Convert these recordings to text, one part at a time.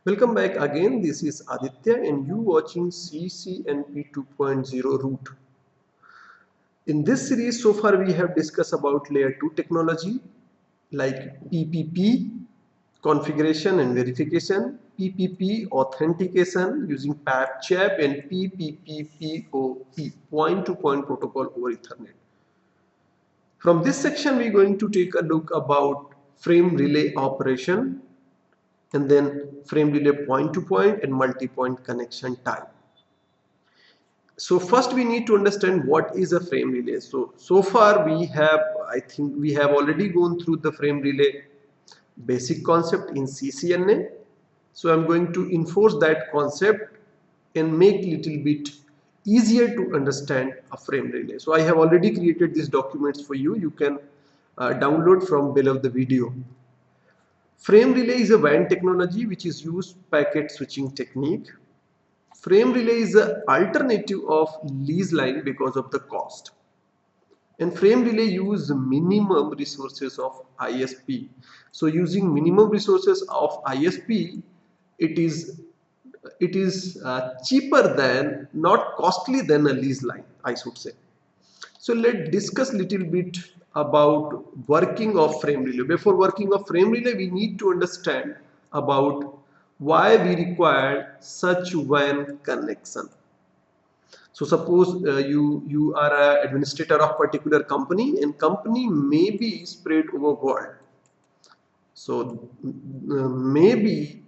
Welcome back again. This is Aditya and you watching CCNP 2.0 route. In this series so far we have discussed about layer 2 technology like PPP, configuration and verification, PPP authentication using PAP-CHAP and PPPoE, point-to-point protocol over Ethernet. From this section we are going to take a look about frame relay operation and then frame relay point-to-point and multi-point connection type. So first we need to understand what is a frame relay. So far I think we have already gone through the frame relay basic concept in CCNA. So I'm going to enforce that concept and make little bit easier to understand a frame relay. So I have already created these documents for you. You can download from below the video. Frame relay is a WAN technology which is used packet switching technique. Frame relay is an alternative of lease line because of the cost. And frame relay use minimum resources of ISP. So using minimum resources of ISP, it is cheaper than, not costly than a lease line, I should say. So let's discuss little bit about working of frame relay. Before working of frame relay, we need to understand about why we require such WAN connection. So suppose you are an administrator of particular company and company may be spread over world. So maybe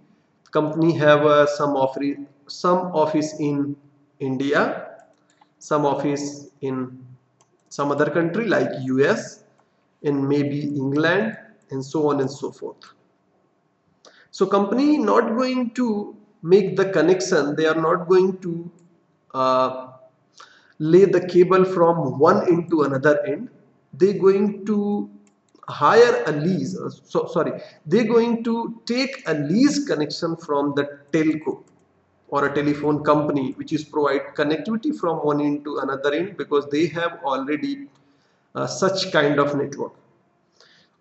company have some office in India, some office in some other country like US and maybe England and so on and so forth. So company not going to make the connection, they are not going to lay the cable from one end to another end. They're going to hire a lease, they're going to take a lease connection from the telco or a telephone company which is provide connectivity from one end to another end because they have already such kind of network.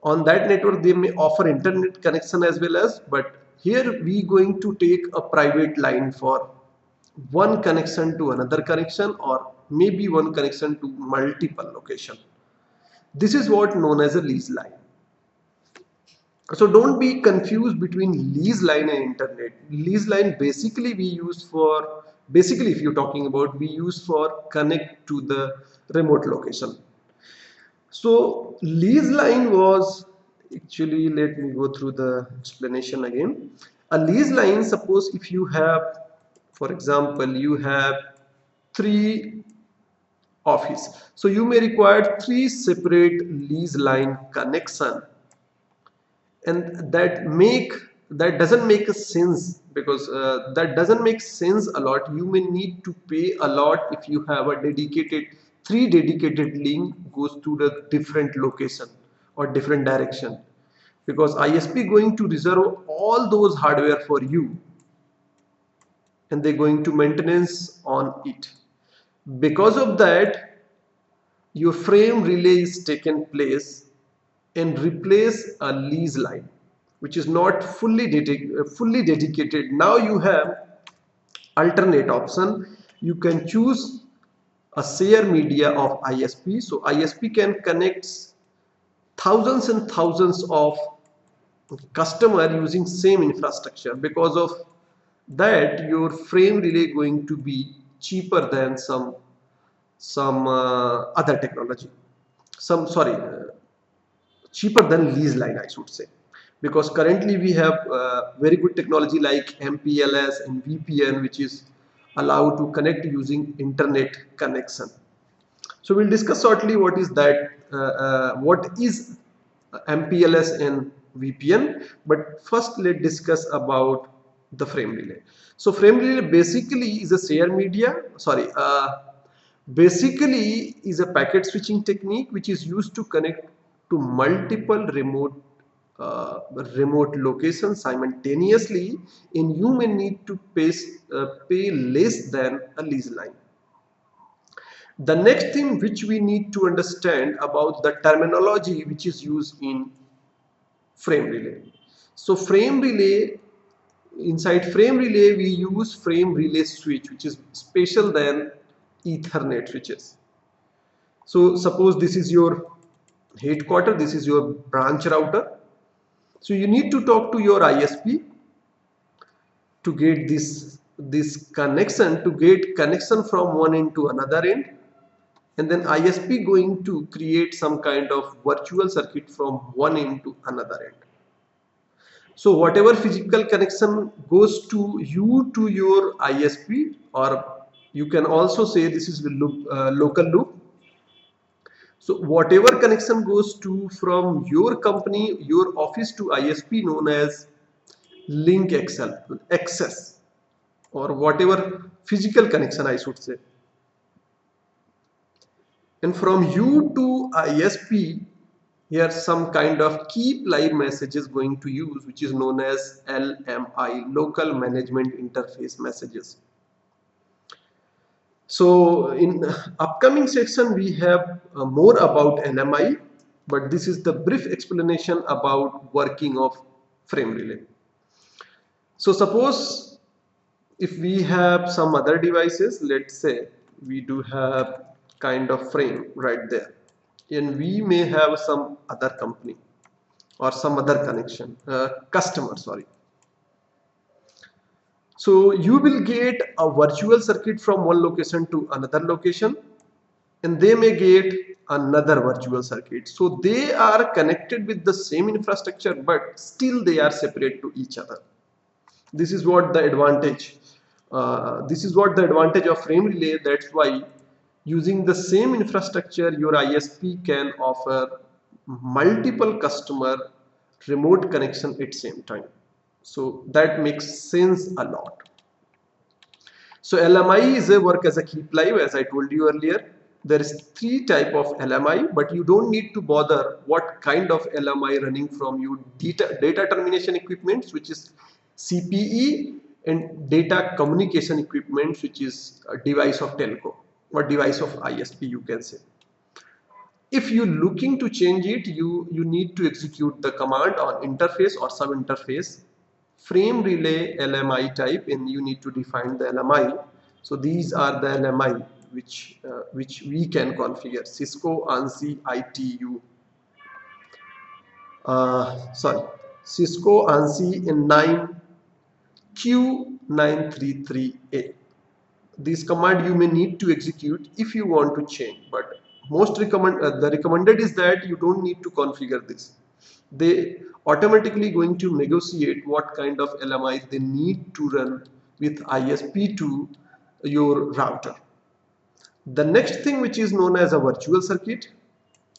On that network they may offer internet connection as well as, but here we going to take a private line for one connection to another connection or maybe one connection to multiple location. This is what known as a lease line. So don't be confused between lease line and internet. Lease line basically we use for, basically if you're talking about, we use for connect to the remote location. So lease line was actually, let me go through the explanation again. A lease line, suppose if you have, for example, you have 3 office. So you may require 3 separate lease line connection, and that doesn't make a sense because that doesn't make sense a lot. You may need to pay a lot if you have a dedicated 3 dedicated link goes to the different location or different direction, because ISP going to reserve all those hardware for you and they're going to maintenance on it. Because of that, your frame relay is taken place and replace a lease line which is not fully dedicated. Now you have alternate option. You can choose a share media of ISP. So ISP can connect thousands and thousands of customer using same infrastructure. Because of that, your frame relay going to be cheaper than some other technology, cheaper than lease line, I should say, because currently we have very good technology like MPLS and VPN which is allowed to connect using internet connection. So we'll discuss shortly what is that, what is MPLS and VPN, but first let's discuss about the frame relay. So frame relay basically is a share media, basically is a packet switching technique which is used to connect to multiple remote locations simultaneously, and you may need to pay less than a lease line. The next thing which we need to understand about the terminology which is used in frame relay. So frame relay inside frame relay we use frame relay switch, which is special than Ethernet switches. So suppose this is your headquarter, this is your branch router. So you need to talk to your ISP to get this connection, to get connection from one end to another end, and then ISP going to create some kind of virtual circuit from one end to another end. So whatever physical connection goes to you to your ISP, or you can also say this is local loop. So whatever connection goes to from your company, your office to ISP, known as link access, or whatever physical connection I should say. And from you to ISP, here some kind of keep live messages going to use, which is known as LMI, local management interface messages. So in upcoming section we have more about LMI, but this is the brief explanation about working of frame relay. So suppose if we have some other devices, let's say we do have kind of frame right there, and we may have some other company or some other connection customer, sorry. So you will get a virtual circuit from one location to another location, and they may get another virtual circuit. So they are connected with the same infrastructure, but still they are separate to each other. This is what the advantage. This is what the advantage of frame relay. That's why using the same infrastructure, your ISP can offer multiple customer remote connection at same time. So that makes sense a lot. So LMI is a work as a keep live, as I told you earlier. There is 3 type of LMI, but you don't need to bother what kind of LMI running from you. Data termination equipments, which is CPE, and data communication equipments, which is a device of telco or device of ISP, you can say. If you're looking to change it, you need to execute the command on interface or sub interface frame relay LMI type, and you need to define the LMI. So these are the LMI which we can configure: Cisco, ANSI, ITU. Cisco, ANSI, and 9Q933A. This command you may need to execute if you want to change, but the recommended is that you don't need to configure this. They automatically going to negotiate what kind of LMI they need to run with ISP to your router. The next thing, which is known as a virtual circuit.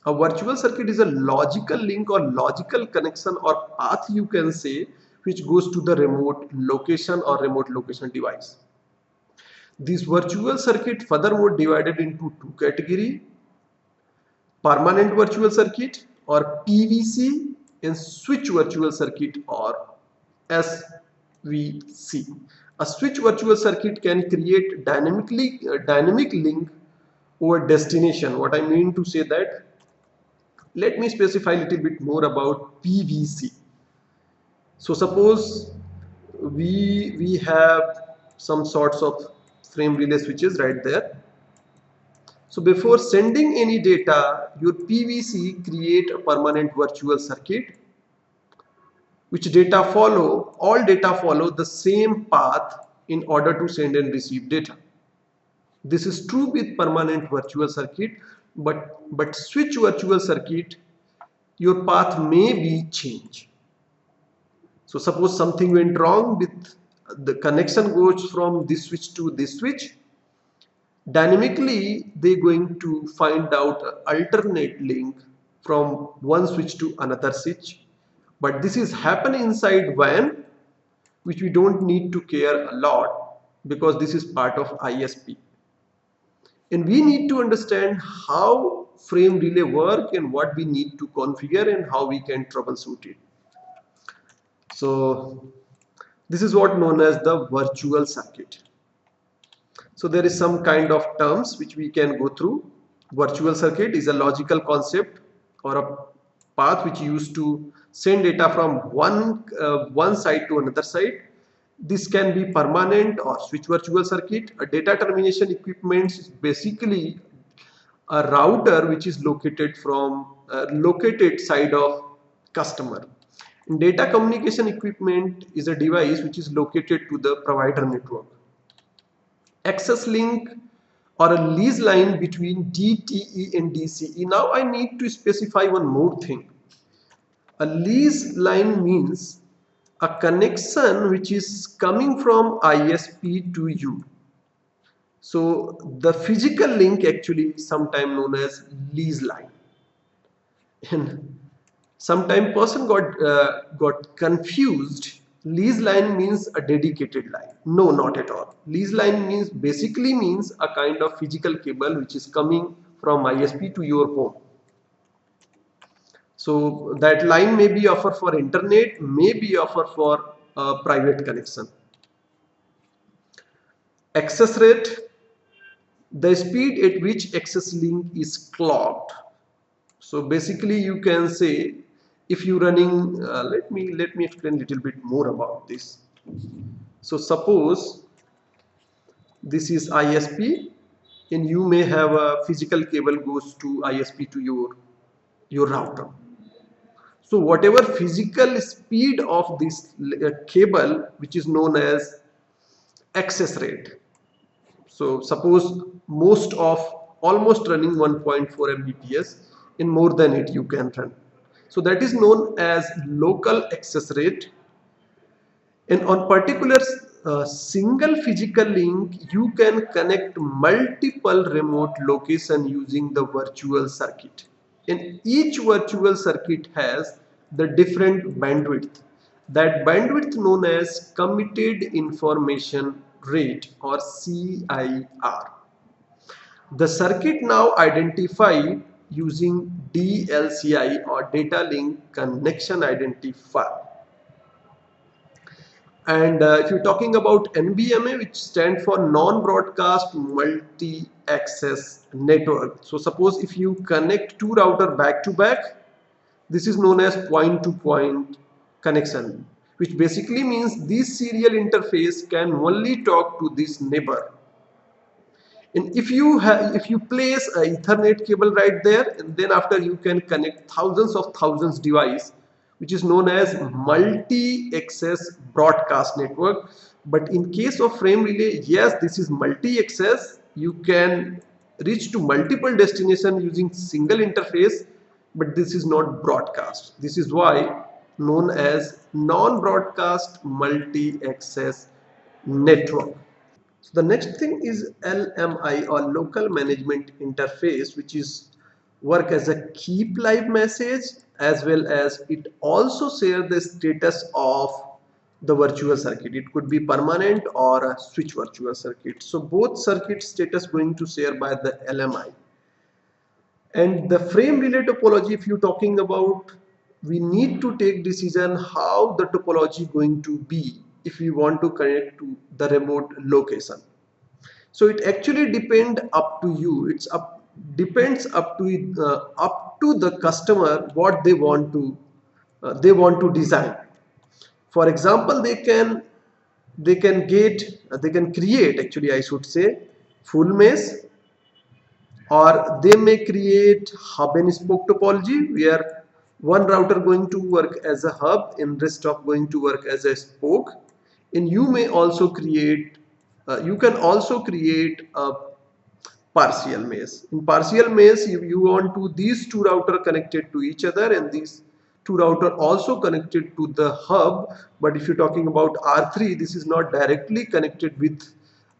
A virtual circuit is a logical link or logical connection or path, you can say, which goes to the remote location or remote location device. This virtual circuit furthermore divided into 2 categories: permanent virtual circuit or PVC, and switch virtual circuit or SVC. A switch virtual circuit can create dynamic link over destination. What I mean to say that, let me specify a little bit more about PVC. So suppose we have some sorts of frame relay switches right there. So before sending any data, your PVC create a permanent virtual circuit, which all data follow the same path in order to send and receive data. This is true with permanent virtual circuit, but switch virtual circuit, your path may be changed. So suppose something went wrong with the connection goes from this switch to this switch. Dynamically, they're going to find out an alternate link from one switch to another switch. But this is happen inside WAN, which we don't need to care a lot because this is part of ISP. And we need to understand how frame relay work and what we need to configure and how we can troubleshoot it. So this is what known as the virtual circuit. So there is some kind of terms which we can go through. Virtual circuit is a logical concept or a path which used to send data from one side to another side, This can be permanent or switch virtual circuit. A data termination equipment is basically a router which is located side of customer. Data communication equipment is a device which is located to the provider network. Access link or a lease line between DTE and DCE. Now I need to specify one more thing. A lease line means a connection which is coming from ISP to you. So the physical link actually is sometimes known as lease line. And sometimes person got confused. Lease line means a dedicated line. No, not at all. Lease line means basically means a kind of physical cable which is coming from ISP to your home. So that line may be offered for internet, may be offered for private connection. Access rate, the speed at which access link is clocked. So basically you can say if you running, let me explain a little bit more about this. So suppose this is ISP and you may have a physical cable goes to ISP to your router. So whatever physical speed of this cable, which is known as access rate. So suppose almost running 1.4 Mbps, in more than it you can run. So that is known as local access rate. And on particular single physical link, you can connect multiple remote location using the virtual circuit. And each virtual circuit has the different bandwidth. That bandwidth known as committed information rate or CIR. The circuit now identified using DLCI or data link connection identifier. And if you're talking about NBMA, which stands for non-broadcast multi-access network. So suppose if you connect two routers back to back, this is known as point-to-point connection, which basically means this serial interface can only talk to this neighbor. And if you place a Ethernet cable right there, and then after you can connect thousands device, which is known as multi-access broadcast network. But in case of frame relay, yes, this is multi-access. You can reach to multiple destinations using single interface, but this is not broadcast. This is why known as non-broadcast multi-access network. So the next thing is LMI or local management interface, which is work as a keep live message, as well as it also share the status of the virtual circuit. It could be permanent or a switch virtual circuit. So both circuit status going to share by the LMI. And the frame relay topology, if you're talking about, we need to take decision how the topology going to be if we want to connect to the remote location. So it actually depends up to you. Depends up to the customer what they want to design. For example, they can create, actually I should say, full mesh, or they may create hub and spoke topology where one router going to work as a hub and rest of going to work as a spoke. And you may also create you can also create a partial mesh. In partial mesh, you want to these two router connected to each other and these two router also connected to the hub. But if you're talking about R3, this is not directly connected with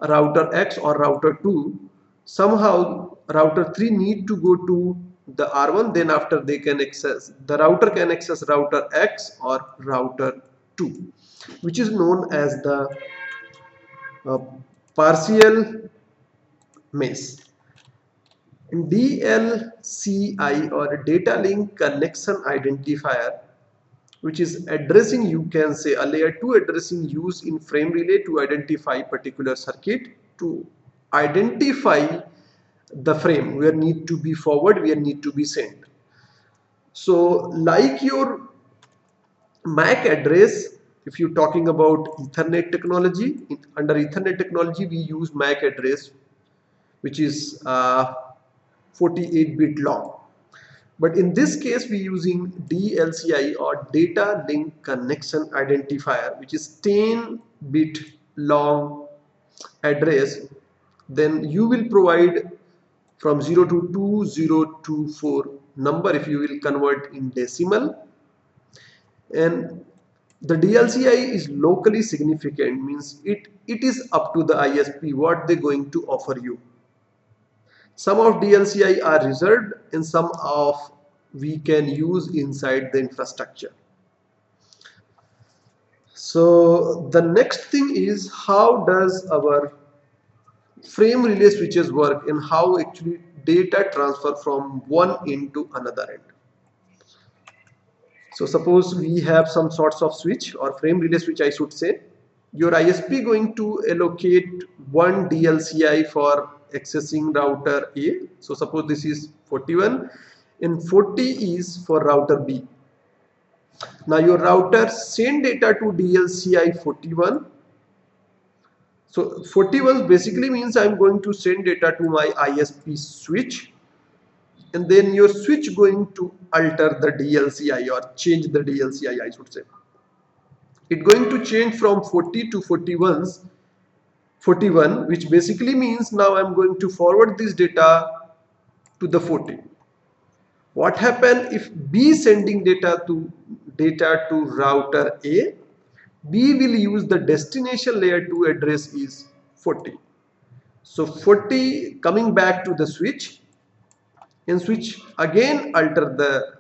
router X or router 2. Somehow router 3 need to go to the R1, then after they can access, the router can access router X or router 2, which is known as the partial mesh. DLCI or data link connection identifier, which is addressing, you can say, a layer 2 addressing used in frame relay to identify particular circuit, to identify the frame where need to be forward, where need to be sent. So like your MAC address, if you're talking about Ethernet technology, under Ethernet technology we use MAC address, which is 48-bit long. But in this case, we using DLCI or data link connection identifier, which is 10-bit long address. Then you will provide from 0 to 2024 number if you will convert in decimal. And the DLCI is locally significant, means it is up to the ISP what they're going to offer you. Some of DLCI are reserved and some of we can use inside the infrastructure. So the next thing is, how does our frame relay switches work and how actually data transfer from one end to another end. So suppose we have some sorts of switch or frame relay switch, I should say. Your ISP going to allocate one DLCI for accessing router A. So suppose this is 41 and 40 is for router B. Now your router send data to DLCI 41. So 41 basically means I'm going to send data to my ISP switch, and then your switch going to alter the DLCI or change the DLCI, I should say. It going to change from 40 to 41, which basically means now I'm going to forward this data to the 40. What happen if B sending data to router A? B will use the destination layer 2 address is 40. So 40 coming back to the switch, and switch again alter the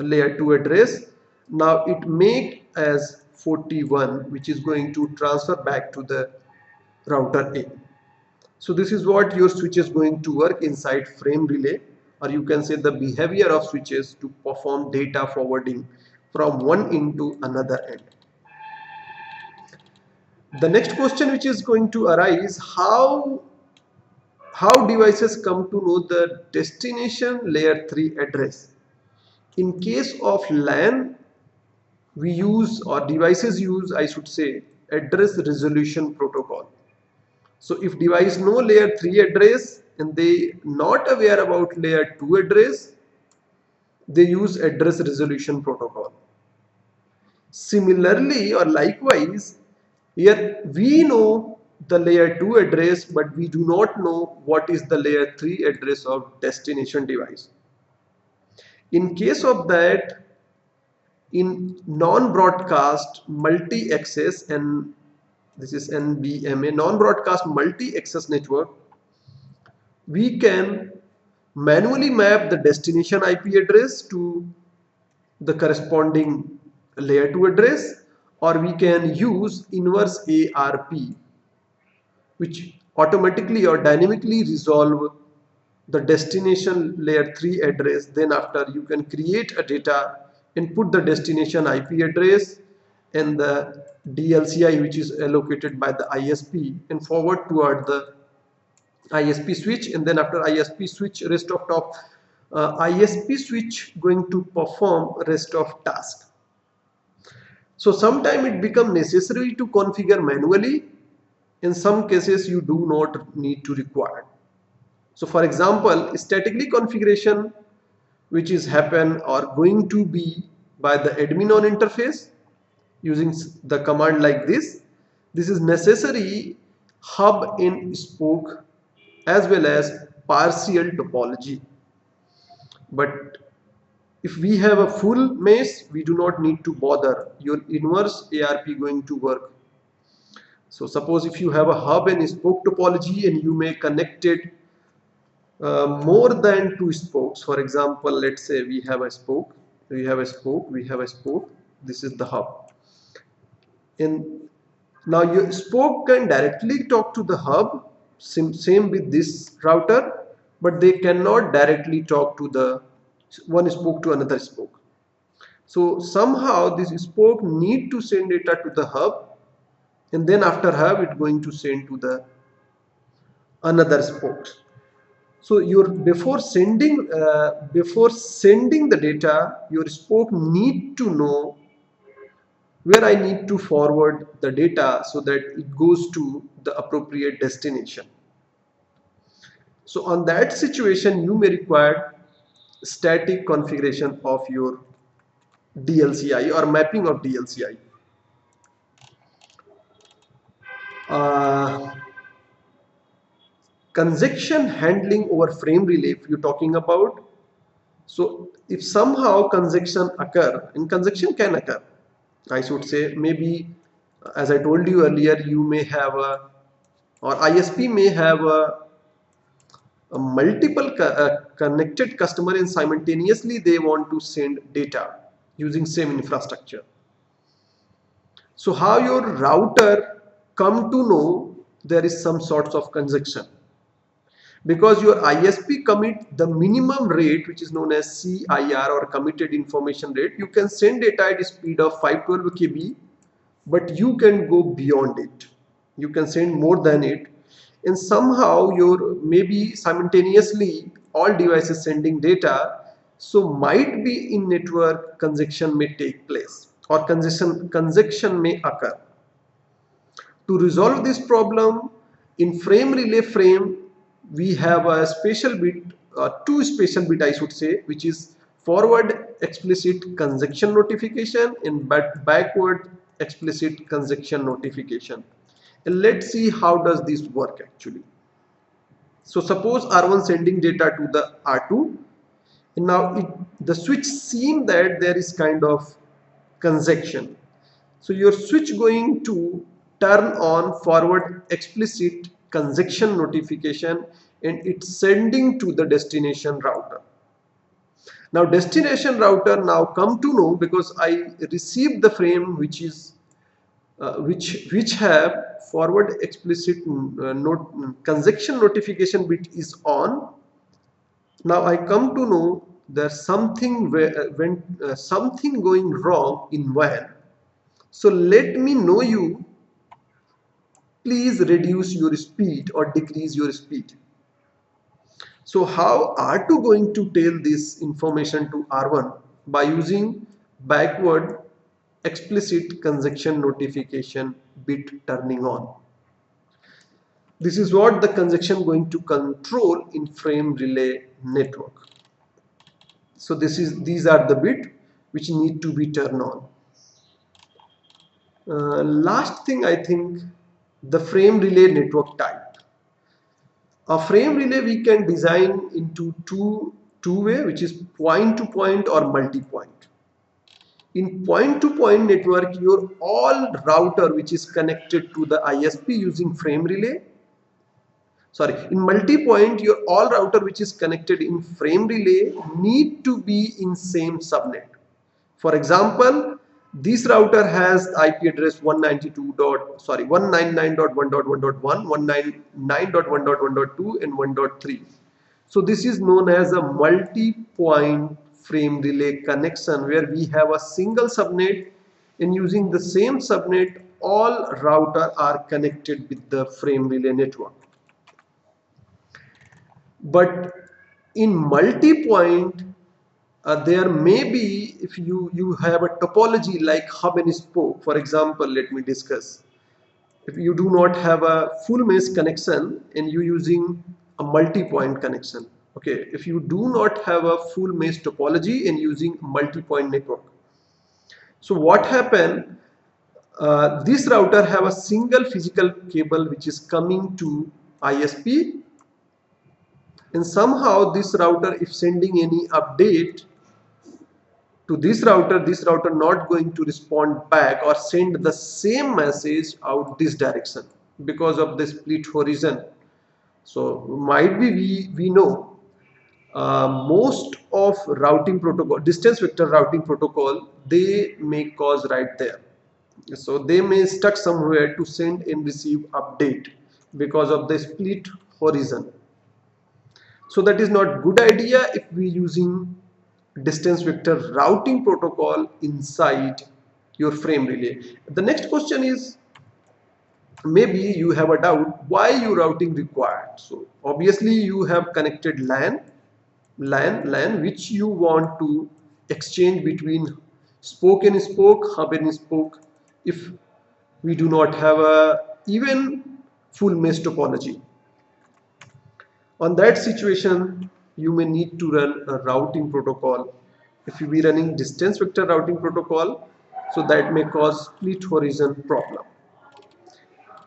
layer 2 address. Now it make as 41, which is going to transfer back to the router A. So this is what your switch is going to work inside frame relay, or you can say the behavior of switches to perform data forwarding from one end to another end. The next question which is going to arise, how devices come to know the destination layer 3 address. In case of LAN, we use, or devices use, I should say, address resolution protocol. So if device know layer 3 address and they not aware about layer 2 address, they use address resolution protocol. Similarly or likewise, here we know the layer 2 address, but we do not know what is the layer 3 address of destination device. In case of that, in non-broadcast multi-access, and this is NBMA, non-broadcast multi-access network, we can manually map the destination IP address to the corresponding layer 2 address, or we can use inverse ARP, which automatically or dynamically resolve the destination layer 3 address. Then after you can create a data, input the destination IP address and the DLCI which is allocated by the ISP, and forward toward the ISP switch, and then after ISP switch rest of ISP switch going to perform rest of task. So sometime it become necessary to configure manually. In some cases you do not need to require. So for example, statically configuration which is happen or going to be by the admin on interface using the command like this. This is necessary hub and spoke as well as partial topology. But if we have a full mesh, we do not need to bother. Your inverse ARP going to work. So suppose if you have a hub and spoke topology and you may connect it more than 2 spokes. For example, let's say we have a spoke, we have a spoke, we have a spoke. This is the hub. And now your spoke can directly talk to the hub, same with this router, but they cannot directly talk to the one spoke to another spoke. So somehow this spoke need to send data to the hub, and then after hub it going to send to the another spokes. So your before sending the data, your spoke need to know where I need to forward the data so that it goes to the appropriate destination. So on that situation, you may require static configuration of your DLCI or mapping of DLCI. Uh, Conjunction handling over frame relay, if you're talking about. So if somehow conjunction occur, and conjunction can occur, I should say, maybe as I told you earlier, you may have a, or ISP may have a multiple connected customer, and simultaneously they want to send data using same infrastructure. So how your router come to know there is some sorts of conjunction? Because your ISP commit the minimum rate, which is known as CIR or committed information rate. You can send data at a speed of 512 kb, but you can go beyond it. You can send more than it, and somehow your maybe simultaneously all devices sending data. So might be in network congestion may take place, or congestion may occur. To resolve this problem, in frame relay frame, we have a special bit, two special bit I should say, which is forward explicit conjunction notification and backward explicit conjunction notification. And let's see how does this work actually. So suppose R1 sending data to the R2, and now the switch seems that there is kind of conjunction. So your switch going to turn on forward explicit conjunction notification, and it's sending to the destination router. Now destination router now come to know, because I received the frame which is which have forward explicit conjunction notification bit is on. Now I come to know there's something something going wrong in WAN. So let me know you, please reduce your speed or decrease your speed. So how R2 going to tell this information to R1? By using backward explicit conjunction notification bit turning on. This is what the conjunction going to control in frame relay network. So these are the bit which need to be turned on. Last thing, I think, the frame relay network type. A frame relay we can design into two-way, which is point-to-point or multi-point. In point-to-point network, your all router which is connected to the ISP using frame relay. Sorry, in multi-point, your all router which is connected in frame relay need to be in same subnet. For example, this router has IP address 199.1.1.1, 199.1.1.2, and 1.3. So this is known as a multi-point frame relay connection, where we have a single subnet, and using the same subnet, all router are connected with the frame relay network. But in multi-point, there may be, if you have a topology like hub and spoke. For example, let me discuss. If you do not have a full mesh connection and you using a multi-point connection, okay, if you do not have a full mesh topology and using multi-point network, so what happen, this router have a single physical cable which is coming to ISP, and somehow this router, if sending any update to this router not going to respond back or send the same message out this direction because of the split horizon. So might be we know most of routing protocol, distance vector routing protocol, they may cause right there. So they may stuck somewhere to send and receive update because of the split horizon. So that is not good idea if we using distance vector routing protocol inside your frame relay. The next question is, maybe you have a doubt why your routing required. So obviously you have connected LAN which you want to exchange between spoke and spoke, hub and spoke. if we do not have a even full mesh topology. On that situation, you may need to run a routing protocol. If you be running distance vector routing protocol, so that may cause split horizon problem.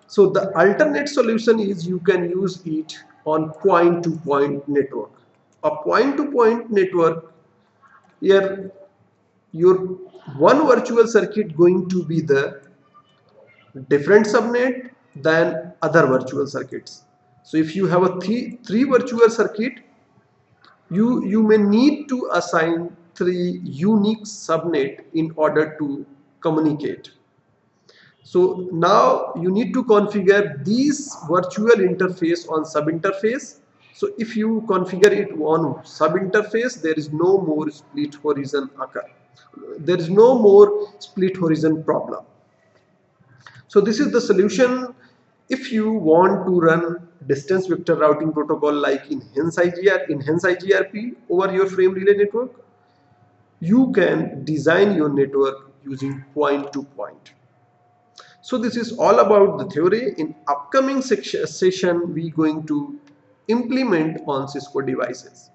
So the alternate solution is you can use it on point-to-point network. A point-to-point network, here your one virtual circuit going to be the different subnet than other virtual circuits. So if you have a three virtual circuit, you may need to assign three unique subnet in order to communicate. So now you need to configure these virtual interface on subinterface. So if you configure it on subinterface, there is no more split horizon occur. There is no more split horizon problem. So this is the solution. If you want to run distance vector routing protocol like enhance IGRP over your frame relay network, you can design your network using point to point. So this is all about the theory. In upcoming session we going to implement on Cisco devices.